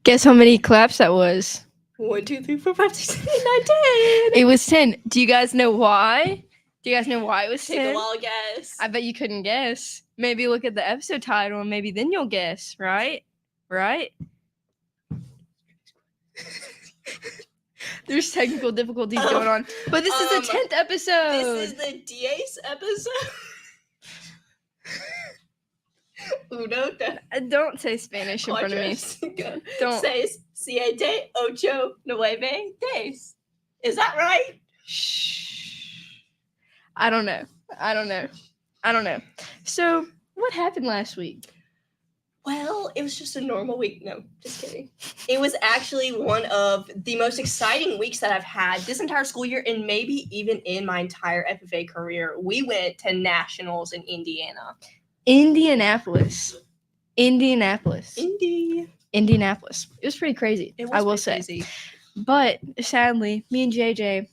Guess how many claps that was? 1, 2, 3, 4, 5, 6, 7, 8, 9, 10. It was 10. Do you guys know why? Do you guys know why it was 10? Take a wild guess. I bet you couldn't guess. Maybe look at the episode title and maybe then you'll guess, right? Right? There's technical difficulties going on. But this is the 10th episode. This is the 10th episode. Don't say Spanish in front of me. Don't. Seis, siete, ocho, nueve, diez. Is that right? Shh. I don't know. So, what happened last week? Well, it was just a normal week. No, just kidding. It was actually one of the most exciting weeks that I've had this entire school year and maybe even in my entire FFA career. We went to nationals in Indiana. Indianapolis. Indy. Indianapolis. It was pretty crazy, I will say. Crazy. But sadly, me and JJ,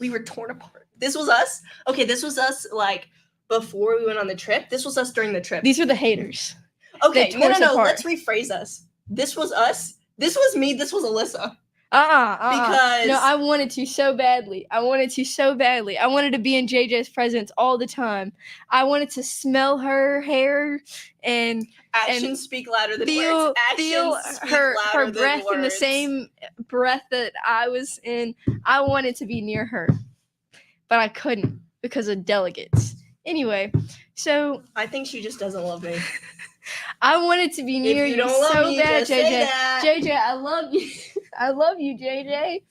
we were torn apart. This was us. Okay, this was us like before we went on the trip. This was us during the trip. These are the haters. Okay, no. Let's rephrase us. This was us. This was me. This was Alyssa. Because no, I wanted to so badly. I wanted to be in JJ's presence all the time. I wanted to smell her hair and actions speak louder than feel words. Feel her breath in the same breath that I was in. I wanted to be near her, but I couldn't because of delegates. Anyway, so I think she just doesn't love me. I wanted to be near you so bad, JJ. JJ, I love you. I love you, JJ.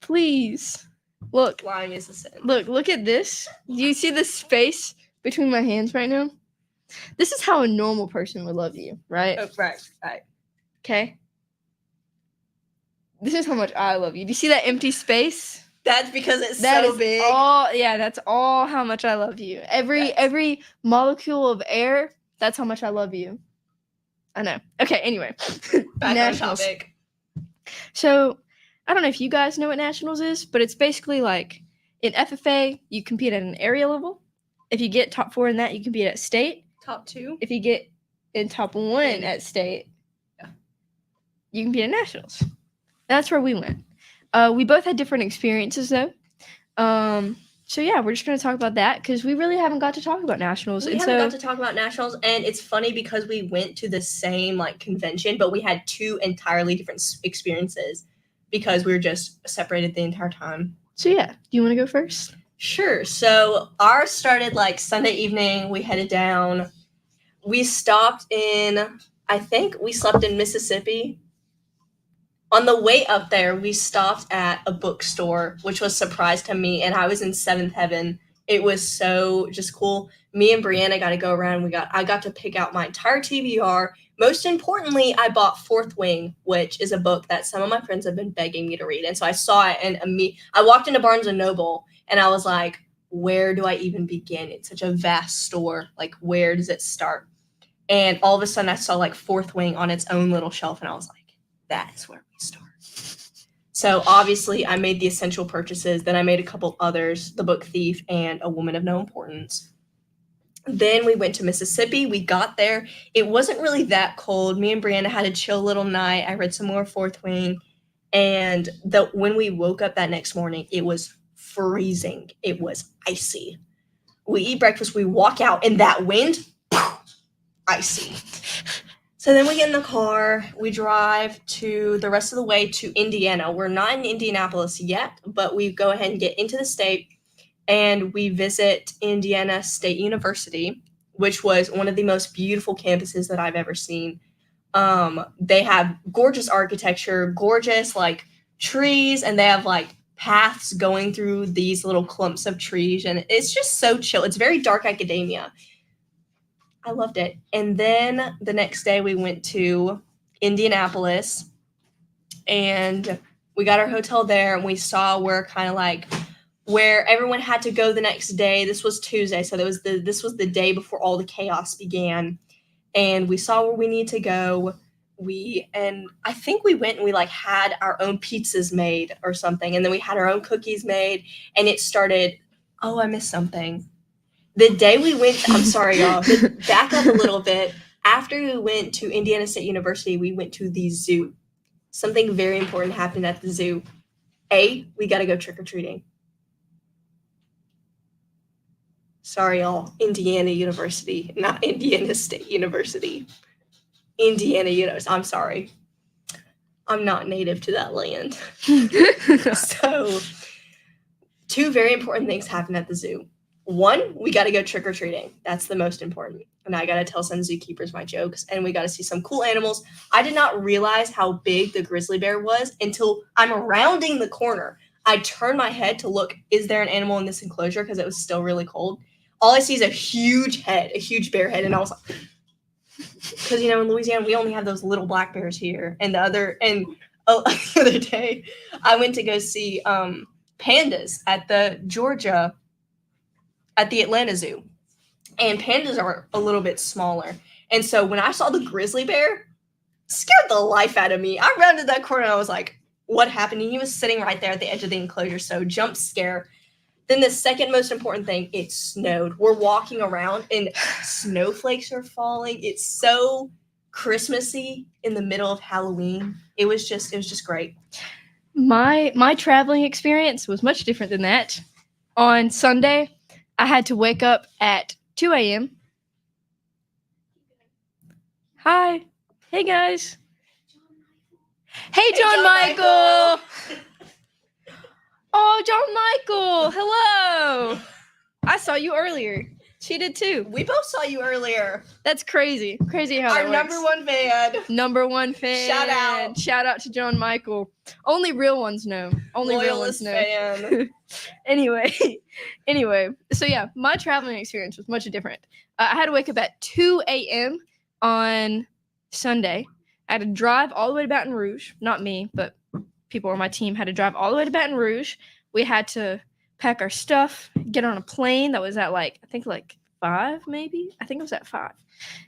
Please. Look. Lying is a sin. Look at this. Do you see the space between my hands right now? This is how a normal person would love you, right? Oh, right. Okay. This is how much I love you. Do you see that empty space? That's because it's so big. That's all how much I love you. Every molecule of air, that's how much I love you. I know. Okay, anyway. Back Nationals. on topic. So, I don't know if you guys know what Nationals is, but it's basically like in FFA, you compete at an area level. If you get top 4 in that, you compete at state. Top 2. If you get in top 1 at state, you compete at Nationals. That's where we went. We both had different experiences, though. So, yeah, we're just going to talk about that because we really haven't got to talk about Nationals. And it's funny because we went to the same, convention, but we had 2 entirely different experiences because we were just separated the entire time. So, yeah, do you want to go first? Sure. So, ours started, Sunday evening. We headed down. We stopped in, I think we slept in Mississippi. On the way up there, we stopped at a bookstore, which was a surprise to me, and I was in 7th heaven. It was so just cool. Me and Brianna got to go around. I got to pick out my entire TBR. Most importantly, I bought Fourth Wing, which is a book that some of my friends have been begging me to read. And so I saw it, and I walked into Barnes & Noble, and I was like, where do I even begin? It's such a vast store. Where does it start? And all of a sudden, I saw, Fourth Wing on its own little shelf, and I was like, that's where we start. So obviously I made the essential purchases. Then I made a couple others, The Book Thief and A Woman of No Importance. Then we went to Mississippi. We got there. It wasn't really that cold. Me and Brianna had a chill little night. I read some more Fourth Wing. And when we woke up that next morning, it was freezing. It was icy. We eat breakfast. We walk out and that wind, icy. So then we get in the car, we drive to the rest of the way to Indiana. We're not in Indianapolis yet, but we go ahead and get into the state, and we visit Indiana State University, which was one of the most beautiful campuses that I've ever seen. They have gorgeous architecture, gorgeous, trees, and they have, paths going through these little clumps of trees, and it's just so chill. It's very dark academia. I loved it. And then the next day we went to Indianapolis and we got our hotel there and we saw where where everyone had to go the next day. This was Tuesday. So this was the day before all the chaos began. And we saw where we need to go. And I think we went and we had our own pizzas made or something. And then we had our own cookies made and it started. Oh, I missed something. The day we went, I'm sorry, y'all, back up a little bit. After we went to Indiana State University, we went to the zoo. something very important happened at the zoo. A, we got to go trick-or-treating. Sorry, y'all. Indiana University, not Indiana State University. Indiana University. I'm sorry. I'm not native to that land. So, two very important things happened at the zoo. One, we got to go trick-or-treating. That's the most important. And I got to tell some zookeepers my jokes, and we got to see some cool animals. I did not realize how big the grizzly bear was until I'm rounding the corner. I turned my head to look, is there an animal in this enclosure? Because it was still really cold. All I see is a huge head, a huge bear head. And I was like, because, in Louisiana, we only have those little black bears here. And the other day, I went to go see pandas at the Atlanta Zoo. And pandas are a little bit smaller. And so when I saw the grizzly bear, scared the life out of me. I rounded that corner and I was like, what happened? And he was sitting right there at the edge of the enclosure. So jump scare. Then the second most important thing, it snowed. We're walking around and snowflakes are falling. It's so Christmassy in the middle of Halloween. It was just great. My traveling experience was much different than that. On Sunday, I had to wake up at 2 a.m. Hi. Hey, guys. Hey, John Michael. Oh, John Michael. Hello. I saw you earlier. She did too. We both saw you earlier. That's crazy. Crazy how Our that works. number one fan. Shout out. Shout out to John Michael. Only real ones know. Only real ones know. Fan. Anyway. So yeah, my traveling experience was much different. I had to wake up at 2 a.m. on Sunday. I had to drive all the way to Baton Rouge. Not me, but people on my team had to drive all the way to Baton Rouge. We had to pack our stuff, get on a plane that was at I think 5 maybe. I think it was at 5.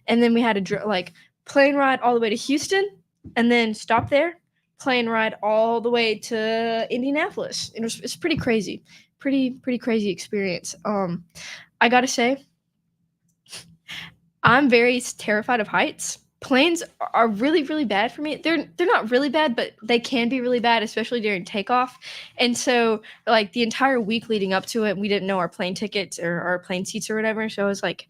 And then we had to plane ride all the way to Houston and then stop there, plane ride all the way to Indianapolis. It's pretty crazy. Pretty crazy experience. I got to say, I'm very terrified of heights. Planes are really, really bad for me. They're not really bad, but they can be really bad, especially during takeoff. And so, the entire week leading up to it, we didn't know our plane tickets or our plane seats or whatever. So I was like,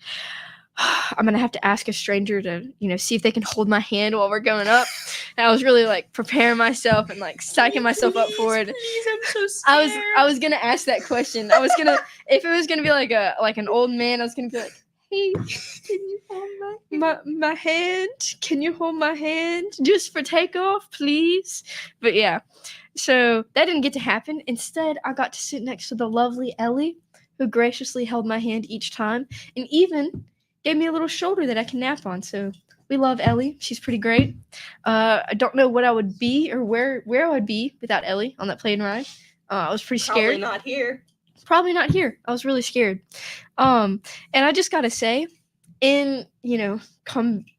I'm going to have to ask a stranger to, see if they can hold my hand while we're going up. And I was really, preparing myself and, psyching myself up for it. Please, I'm so scared. I was going to ask that question. I was going to, if it was going to be an old man, I was going to be like, hey, can you hold my hand? Can you hold my hand just for takeoff, please? But yeah, so that didn't get to happen. Instead, I got to sit next to the lovely Ellie, who graciously held my hand each time and even gave me a little shoulder that I can nap on. So we love Ellie. She's pretty great. I don't know what I would be or where I would be without Ellie on that plane ride. I was pretty scared. Probably not here. I was really scared. And I just gotta say, in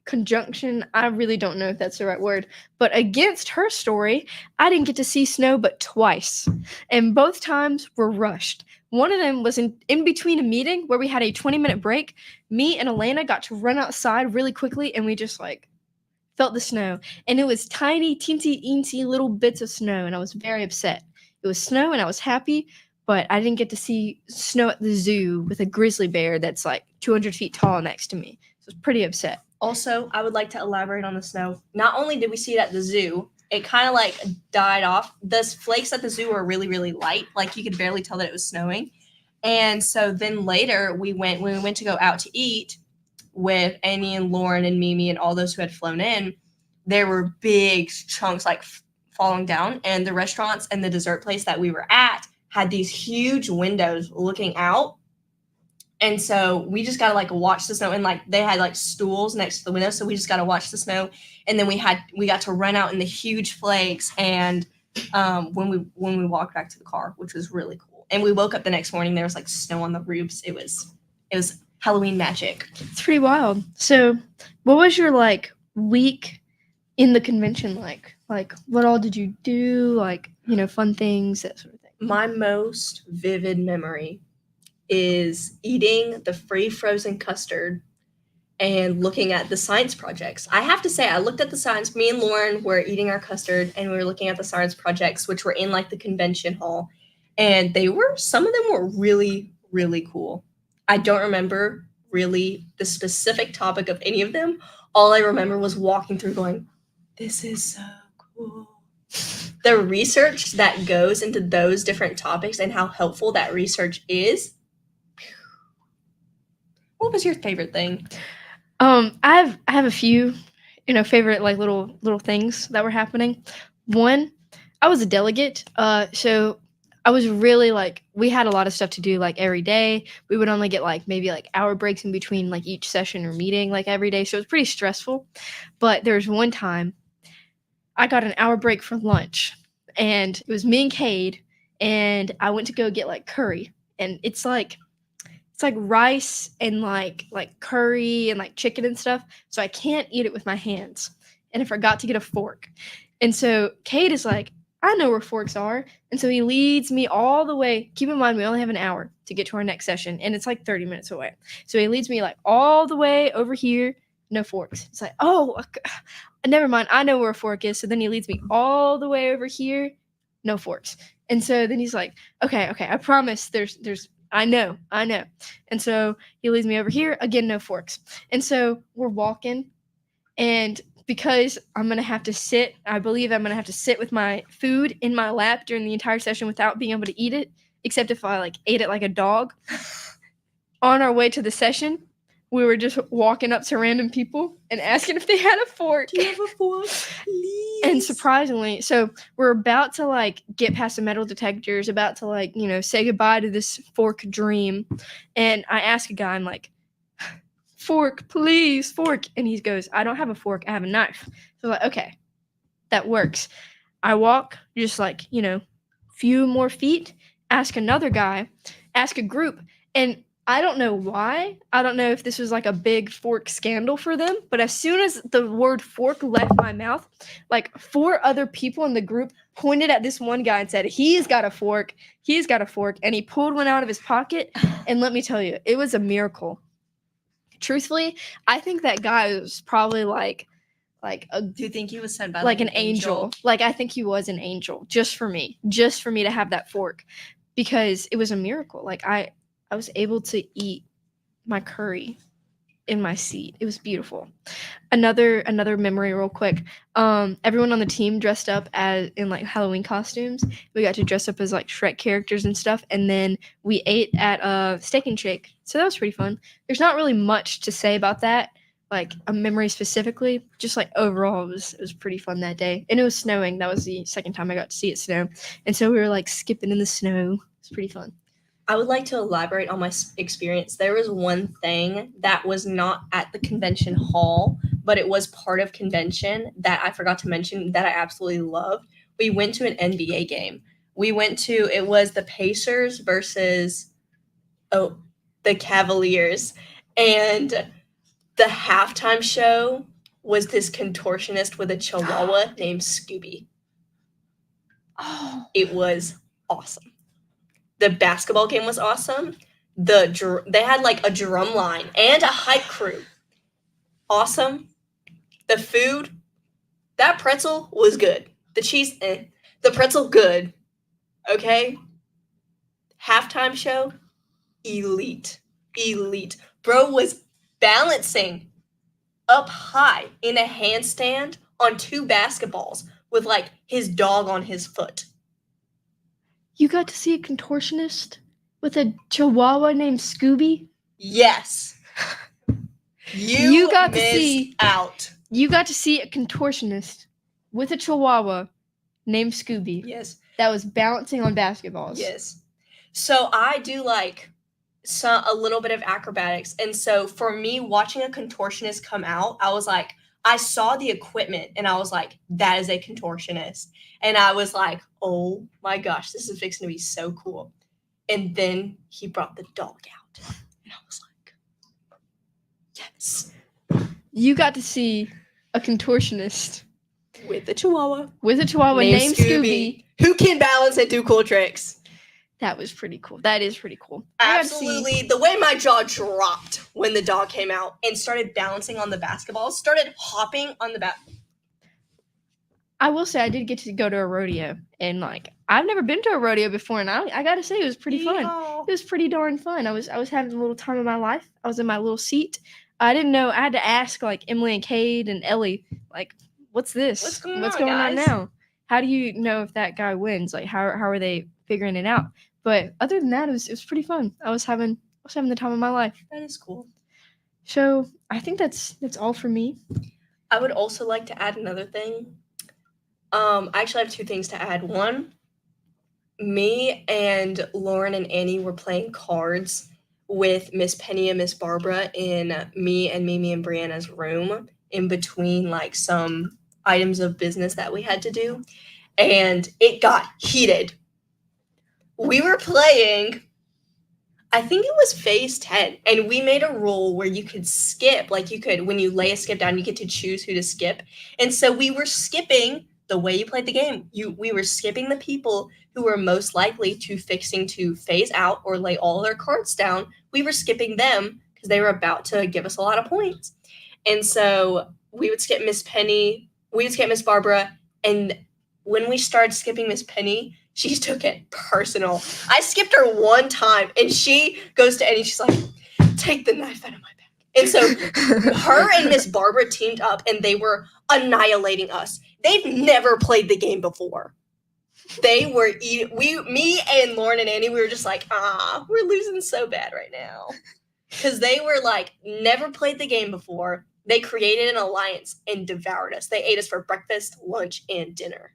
conjunction, I really don't know if that's the right word, but against her story, I didn't get to see snow but twice, and both times were rushed. One of them was in between a meeting where we had a 20-minute break. Me and Elena got to run outside really quickly, and we just felt the snow, and it was tiny, teensy little bits of snow, and I was very upset. It was snow, and I was happy. But I didn't get to see snow at the zoo with a grizzly bear that's 200 feet tall next to me. So I was pretty upset. Also, I would like to elaborate on the snow. Not only did we see it at the zoo, it kind of died off. The flakes at the zoo were really, really light. You could barely tell that it was snowing. And so then later when we went to go out to eat with Annie and Lauren and Mimi and all those who had flown in, there were big chunks falling down. And the restaurants and the dessert place that we were at had these huge windows looking out. And so we just got to watch the snow, and they had stools next to the window. So we just got to watch the snow. And then we got to run out in the huge flakes. And when we walked back to the car, which was really cool. And we woke up the next morning, there was snow on the roofs. It was Halloween magic. It's pretty wild. So what was your week in the convention like? What all did you do? Fun things, that sort of thing. My most vivid memory is eating the free frozen custard and looking at the science projects. I have to say, I looked at the science. Me and Lauren were eating our custard, and we were looking at the science projects, which were in like the convention hall, and some of them were really, really cool. I don't remember really the specific topic of any of them. All I remember was walking through going, this is so cool. The research that goes into those different topics and how helpful that research is. What was your favorite thing? I have a few, favorite like little things that were happening. One, I was a delegate, so I was really like, we had a lot of stuff to do like every day. We would only get like maybe like hour breaks in between like each session or meeting like every day, so it was pretty stressful. But there was one time I got an hour break for lunch, and it was me and Cade, and I went to go get like curry, and it's like rice and like curry and like chicken and stuff, so I can't eat it with my hands, and I forgot to get a fork. And so Cade is like, I know where forks are, and so he leads me all the way. Keep in mind, we only have an hour to get to our next session, and it's like 30 minutes away. So he leads me like all the way over here, no forks. It's like, oh, never mind, I know where a fork is. So then he leads me all the way over here, no forks. And so then he's like, okay, I promise there's I know. And so he leads me over here, again, no forks. And so we're walking, and because I'm going to have to sit, I believe I'm going to have to sit with my food in my lap during the entire session without being able to eat it, except if I like ate it like a dog. On our way to the session, we were just walking up to random people and asking if they had a fork. Do you have a fork? Please. And surprisingly, so we're about to like get past the metal detectors, about to like, say goodbye to this fork dream. And I ask a guy, I'm like, fork, please, fork. And he goes, I don't have a fork, I have a knife. So I'm like, okay, that works. I walk just like, few more feet, ask another guy, ask a group. And I don't know why. I don't know if this was like a big fork scandal for them, but as soon as the word fork left my mouth, like 4 other people in the group pointed at this one guy and said, he's got a fork, and he pulled one out of his pocket. And let me tell you, it was a miracle. Truthfully, I think that guy was probably like do you think he was sent by like an angel? Like, I think he was an angel just for me to have that fork, because it was a miracle. Like I was able to eat my curry in my seat. It was beautiful. Another memory real quick. Everyone on the team dressed up in like Halloween costumes. We got to dress up as like Shrek characters and stuff, and then we ate at Steak and Shake. So that was pretty fun. There's not really much to say about that, like a memory specifically. Just like overall, it was pretty fun that day. And it was snowing. That was the second time I got to see it snow. And so we were like skipping in the snow. It was pretty fun. I would like to elaborate on my experience. There was one thing that was not at the convention hall, but it was part of convention that I forgot to mention that I absolutely loved. We went to an NBA game. It was the Pacers versus the Cavaliers. And the halftime show was this contortionist with a chihuahua named Scooby. Oh, it was awesome. The basketball game was awesome. They had like a drum line and a hype crew. Awesome. The food, that pretzel was good. The cheese, the pretzel, good. Okay. Halftime show, elite. Bro was balancing up high in a handstand on 2 basketballs with like his dog on his foot. You got to see a contortionist with a chihuahua named Scooby? Yes. You got to see out. You got to see a contortionist with a chihuahua named Scooby. Yes. That was balancing on basketballs. Yes. So I do like a little bit of acrobatics. And so for me, watching a contortionist come out, I was like, I saw the equipment and I was like, that is a contortionist. And I was like, oh my gosh, this is fixing to be so cool. And then he brought the dog out. And I was like, yes. You got to see a contortionist with a chihuahua named Scooby. Who can balance and do cool tricks. That was pretty cool. That is pretty cool. I got to see- Absolutely. The way my jaw dropped when the dog came out and started bouncing on the basketball, started hopping on the I will say I did get to go to a rodeo, and like I've never been to a rodeo before, and I got to say it was pretty fun. It was pretty darn fun. I was having a little time of my life. I was in my little seat. I didn't know. I had to ask like Emily and Cade and Ellie, like, what's this? What's going on guys? now? How do you know if that guy wins? Like, how are they figuring it out? But other than that, it was pretty fun. I was having the time of my life. That is cool. So I think that's all for me. I would also like to add another thing. I actually have two things to add. One, me and Lauren and Annie were playing cards with Miss Penny and Miss Barbara in me and Mimi and Brianna's room in between like some items of business that we had to do. And it got heated. We were playing, I think it was phase 10, and we made a rule where you could skip, like you could, when you lay a skip down, you get to choose who to skip. And so we were skipping the way you played the game. We were skipping the people who were most likely to phase out or lay all their cards down. We were skipping them because they were about to give us a lot of points. And so we would skip Miss Penny, we would skip Miss Barbara, and when we started skipping Miss Penny, she took it personal. I skipped her one time, and she goes to Eddie. She's like, take the knife out of my back. And so her and Miss Barbara teamed up, and they were annihilating us. They've never played the game before. They were me and Lauren and Annie, we were just like, we're losing so bad right now. Because they were like, never played the game before. They created an alliance and devoured us. They ate us for breakfast, lunch, and dinner.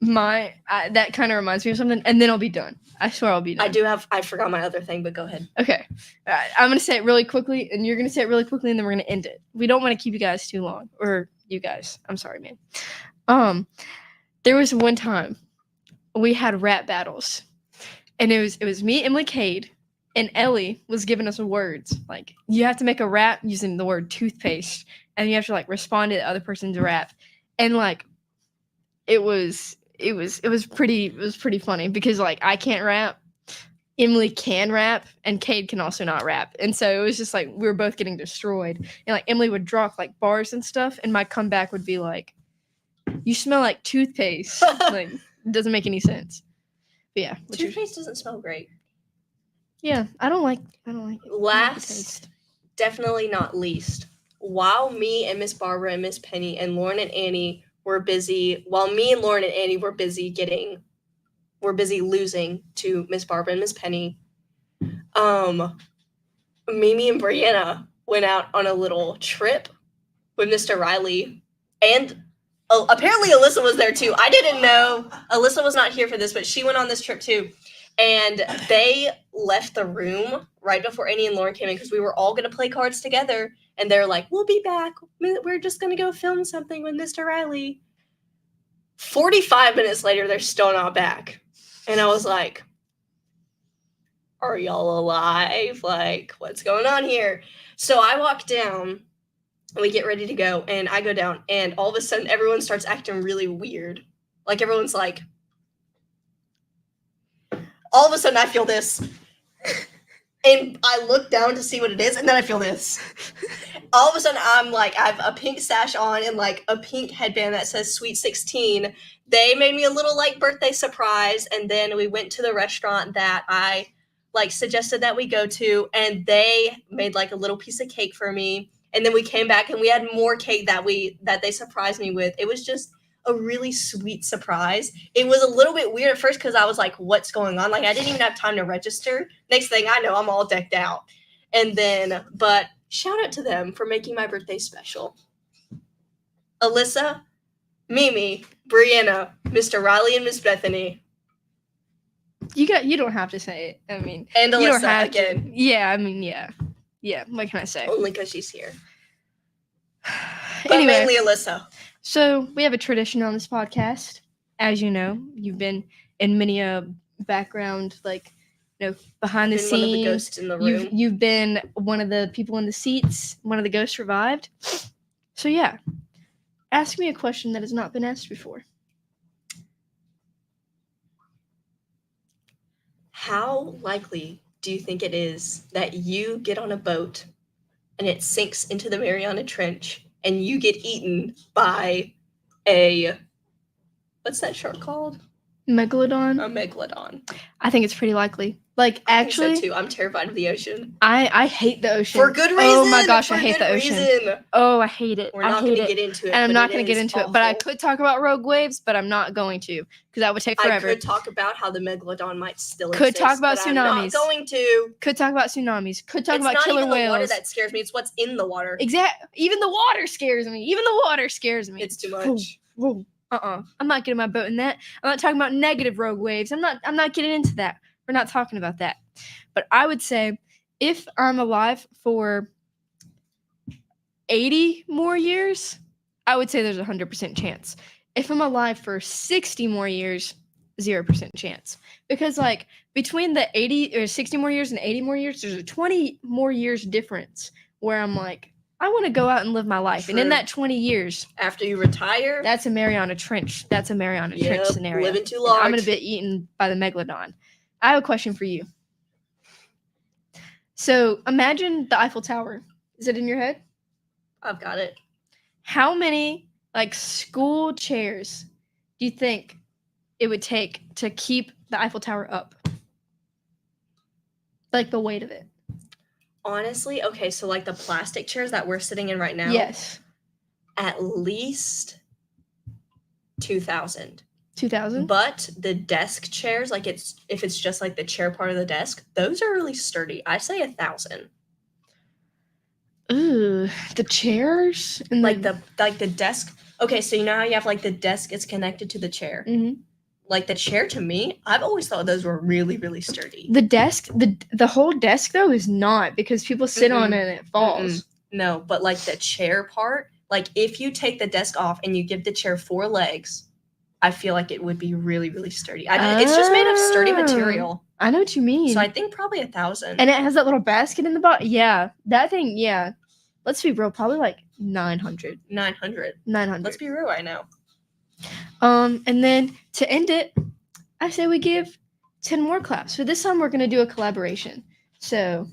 That kind of reminds me of something, and then I'll be done. I swear I'll be done. I forgot my other thing, but go ahead. Okay. I'm going to say it really quickly, and you're going to say it really quickly, and then we're going to end it. We don't want to keep you guys too long. Or you guys. I'm sorry, man. There was one time we had rap battles, and it was me, Emily, Cade, and Ellie was giving us words. Like, you have to make a rap using the word toothpaste, and you have to, like, respond to the other person's rap. And, like, it was pretty funny because like I can't rap, Emily can rap, and Cade can also not rap, and so it was just like we were both getting destroyed. And like Emily would drop like bars and stuff, and my comeback would be like, "You smell like toothpaste." Like, it doesn't make any sense. But yeah, Toothpaste doesn't smell great. Yeah, I don't like it. Last, definitely not least, while me and Miss Barbara and Miss Penny and Lauren and Annie were busy, while me and Lauren and Annie were busy losing to Miss Barbara and Miss Penny, Mimi and Brianna went out on a little trip with Mr. Riley, and apparently Alyssa was there too. I didn't know. Alyssa was not here for this, but she went on this trip too. And they left the room right before Annie and Lauren came in because we were all going to play cards together. And they're like, we'll be back. We're just going to go film something with Mr. Riley. 45 minutes later, they're still not back. And I was like, are y'all alive? Like, what's going on here? So I walk down, and we get ready to go. And I go down, and all of a sudden, everyone starts acting really weird. Like, everyone's like, all of a sudden, I feel this. And I look down to see what it is, and then I feel this. All of a sudden, I'm like, I have a pink sash on and like a pink headband that says Sweet 16. They made me a little like birthday surprise, and then we went to the restaurant that I like suggested that we go to, and they made like a little piece of cake for me. And then we came back and we had more cake that they surprised me with. It was just a really sweet surprise. It was a little bit weird at first because I was like, what's going on? Like, I didn't even have time to register. Next thing I know, I'm all decked out. And then, but shout out to them for making my birthday special. Alyssa, Mimi, Brianna, Mr. Riley, and Miss Bethany. You don't have to say it. I mean, and Alyssa you don't have again. To. Yeah, I mean, yeah. What can I say? Only because she's here. But Anyway, mainly Alyssa. So we have a tradition on this podcast. As you know, you've been in many a background, like, behind the scenes. One of the ghosts in the room. You've been one of the people in the seats. One of the ghosts revived. So yeah, ask me a question that has not been asked before. How likely do you think it is that you get on a boat and it sinks into the Mariana Trench and you get eaten by what's that shark called? Megalodon. A megalodon. I think it's pretty likely. Like, actually, I think so too. I'm terrified of the ocean. I hate the ocean. For good reason. Oh my gosh, I for hate good the ocean. reason. Oh, I hate it. We're I not hate going to it. get into it. And I'm not going to get into it. But I could talk about rogue waves, but I'm not going to because that would take forever. I could talk about how the megalodon might still Could exist. talk about but I'm not tsunamis. going to. Could talk about tsunamis. Could talk It's about not killer even whales. the water that scares me. It's what's in the water. Even the water scares me. Even the water scares me. It's too much. Whoa. I'm not getting my boat in that. I'm not talking about negative rogue waves. I'm not getting into that. We're not talking about that. But I would say if I'm alive for 80 more years, I would say there's a 100% chance. If I'm alive for 60 more years, 0% chance. Because like between the 80 or 60 more years and 80 more years, there's a 20 more years difference where I'm like, I want to go out and live my life. True. And in that 20 years, after you retire, that's a Mariana Trench. That's a Mariana Trench scenario. Living too And large. I'm going to be eaten by the megalodon. I have a question for you. So imagine the Eiffel Tower. Is it in your head? I've got it. How many like school chairs do you think it would take to keep the Eiffel Tower up? Like the weight of it. Honestly, okay, so like the plastic chairs that we're sitting in right now. Yes. At least 2,000. 2,000? But the desk chairs, like if it's just like the chair part of the desk, those are really sturdy. I say 1,000. Ooh, the chairs and like the desk. Okay, so you know how you have like the desk is connected to the chair. Mm-hmm. Like the chair to me, I've always thought those were really, really sturdy. The desk, the whole desk though is not because people sit on it and it falls. No, but like the chair part, like if you take the desk off and you give the chair 4 legs, I feel like it would be really, really sturdy. It's just made of sturdy material. I know what you mean. So I think probably 1,000. And it has that little basket in the bottom. Yeah, that thing. Yeah, let's be real. Probably like 900. 900. Let's be real right now. And then to end it, I say we give 10 more claps. So this time we're gonna do a collaboration. So